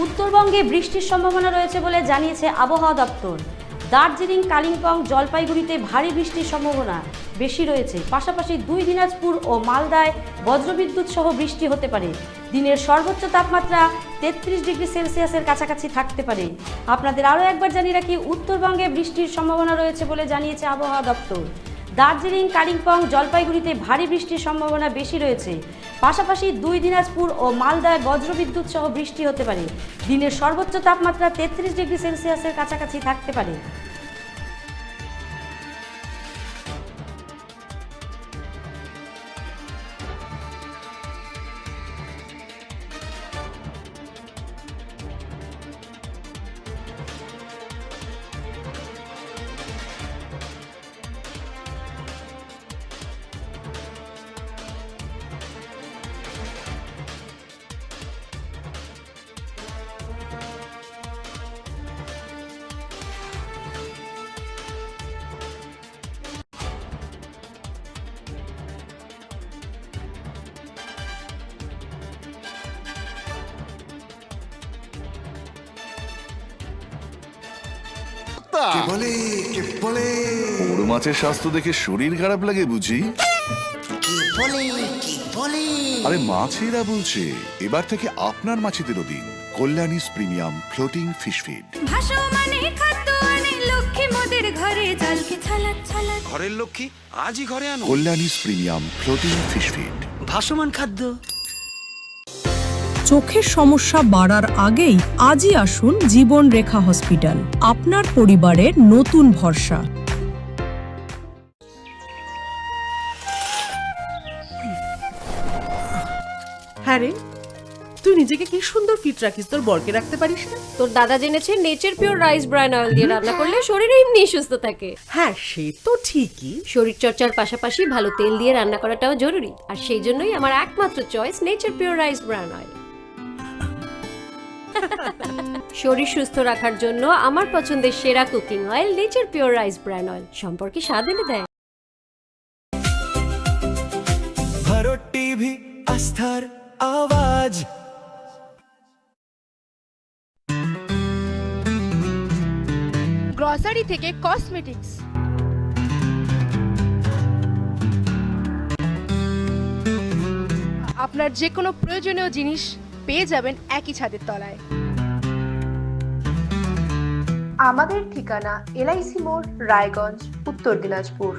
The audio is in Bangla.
উত্তরবঙ্গে বৃষ্টির সম্ভাবনা রয়েছে বলে জানিয়েছে আবহাওয়া দপ্তর। দার্জিলিং, কালিম্পং, জলপাইগুড়িতে ভারী বৃষ্টির সম্ভাবনা বেশি রয়েছে। পাশাপাশি দিনাজপুর ও মালদায় বজ্রবিদ্যুৎ সহ বৃষ্টি হতে পারে। দিনের সর্বোচ্চ তাপমাত্রা 33 ডিগ্রি সেলসিয়াসের কাছাকাছি থাকতে পারে। আপনাদের আরও একবার জানিয়ে রাখি, উত্তরবঙ্গে বৃষ্টির সম্ভাবনা রয়েছে বলে জানিয়েছে আবহাওয়া দপ্তর। দার্জিলিং, কালিম্পং, জলপাইগুড়িতে ভারী বৃষ্টির সম্ভাবনা বেশি রয়েছে। পাশাপাশি দিনাজপুর ও মালদায় বজ্রবিদ্যুৎ সহ বৃষ্টি হতে পারে। দিনের সর্বোচ্চ তাপমাত্রা 33 ডিগ্রি সেলসিয়াসের কাছাকাছি থাকতে পারে। বড় মাছের স্বাস্থ্য দেখে শরীর খারাপ লাগে বুঝি? আরে মাছেরা বলছে, এবার থেকে আপনার মাছেদেরও দিন কল্যাণীস প্রিমিয়াম ফ্লোটিং ফিশ ফিড। ঘরের লক্ষ্মী আজই ঘরে আনো কল্যাণীস প্রিমিয়াম ফ্লোটিং ফিশ ফিড। ভাসমান খাদ্য। চোখের সমস্যা বাড়ার আগেই আজই আসুন জীবন রেখা হসপিটাল, আপনার পরিবারের নতুন ভরসা। হ্যাঁ রে, তুই নিজেকে কি সুন্দর ফিট রাখিস, তোর বরকে রাখতে পারিস না? তোর দাদা জেনেছে nature pure rice bran oil দিয়ে রান্না করলে শরীর এমনি সুস্থ থাকে। হ্যাঁ, সে তো ঠিকই। শরীর চর্চার পাশাপাশি ভালো তেল দিয়ে রান্না করাটাও জরুরি, আর সেই জন্যই আমার একমাত্র choice nature pure rice bran oil. শরীর সুস্থ রাখার জন্য আমার পছন্দের সেরা cooking oil nature pure rice bran oil, সম্পর্কে স্বাদ এনে দেয়। ভারত টিভি, আস্থার আওয়াজ। গ্রসারি থেকে কসমেটিক্স, আপনার যে কোনো প্রয়োজনীয় জিনিস পেয়ে যাবেন একই ছাদের তলায়। আমাদের ঠিকানা LIC মোড়, রায়গঞ্জ, উত্তর দিনাজপুর।